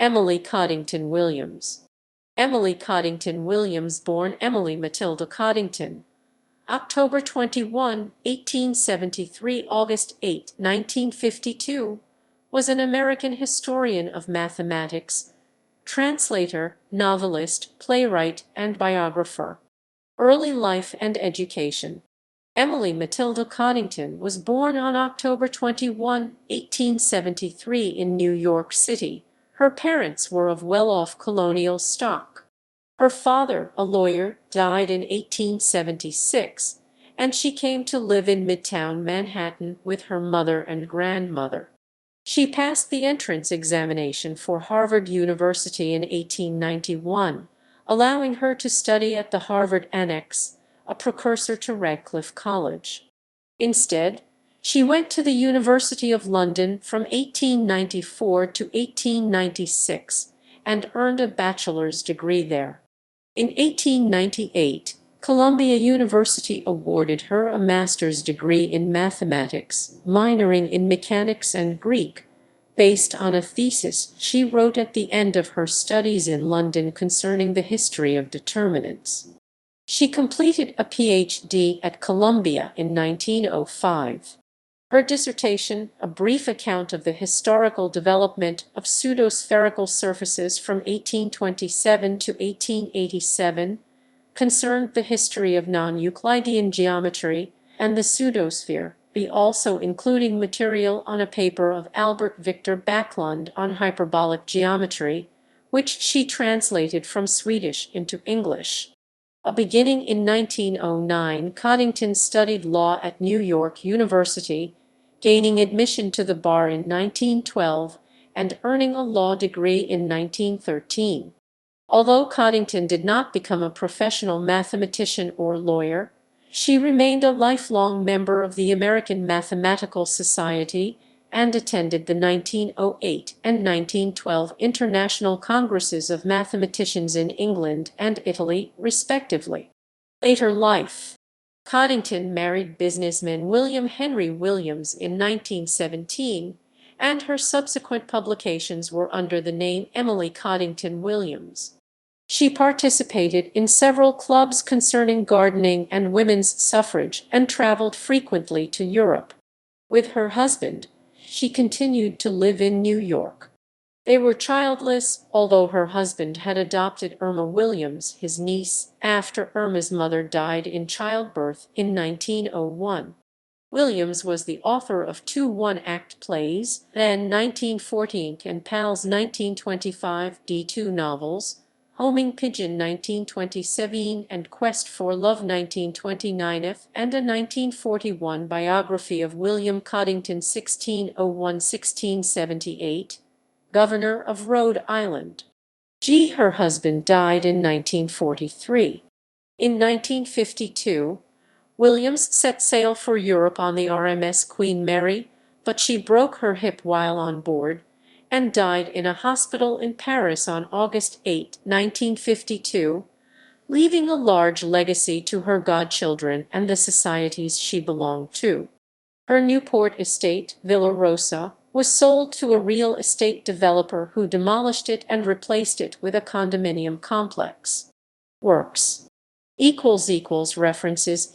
Emily Coddington Williams. Emily Coddington Williams, born Emily Matilda Coddington, October 21, 1873 – August 8, 1952, was an American historian of mathematics, translator, novelist, playwright, and biographer. Early life and education. Emily Matilda Coddington was born on October 21, 1873 in New York City. Her parents were of well-off colonial stock. Her father, a lawyer, died in 1876, and she came to live in Midtown Manhattan with her mother and grandmother. She passed the entrance examination for Harvard University in 1891, allowing her to study at the Harvard Annex, a precursor to Radcliffe College. Instead, she went to the University of London from 1894 to 1896 and earned a bachelor's degree there. In 1898, Columbia University awarded her a master's degree in mathematics, minoring in mechanics and Greek, based on a thesis she wrote at the end of her studies in London concerning the history of determinants. She completed a Ph.D. at Columbia in 1905. Her dissertation, a brief account of the historical development of pseudospherical surfaces from 1827 to 1887, concerned the history of non-Euclidean geometry and the pseudosphere, also including material on a paper of Albert Victor Backlund on hyperbolic geometry, which she translated from Swedish into English. Beginning in 1909, Coddington studied law at New York University, gaining admission to the bar in 1912 and earning a law degree in 1913. Although Coddington did not become a professional mathematician or lawyer, she remained a lifelong member of the American Mathematical Society and attended the 1908 and 1912 International Congresses of Mathematicians in England and Italy, respectively. Later life. Coddington married businessman William Henry Williams in 1917, and her subsequent publications were under the name Emily Coddington Williams. She participated in several clubs concerning gardening and women's suffrage and traveled frequently to Europe. With her husband, she continued to live in New York. They were childless, although her husband had adopted Irma Williams, his niece, after Irma's mother died in childbirth in 1901. Williams was the author of two one-act plays, then 1914 and Pals 1925 D2 novels, Homing Pigeon 1927 and Quest for Love 1929, and a 1941 biography of William Coddington 1601–1678, Governor of Rhode Island. Her husband died in 1943. In 1952, Williams set sail for Europe on the RMS Queen Mary, but she broke her hip while on board and died in a hospital in Paris on August 8, 1952, leaving a large legacy to her godchildren and the societies she belonged to. Her Newport estate, Villa Rosa, was sold to a real estate developer who demolished it and replaced it with a condominium complex. Works. == References ==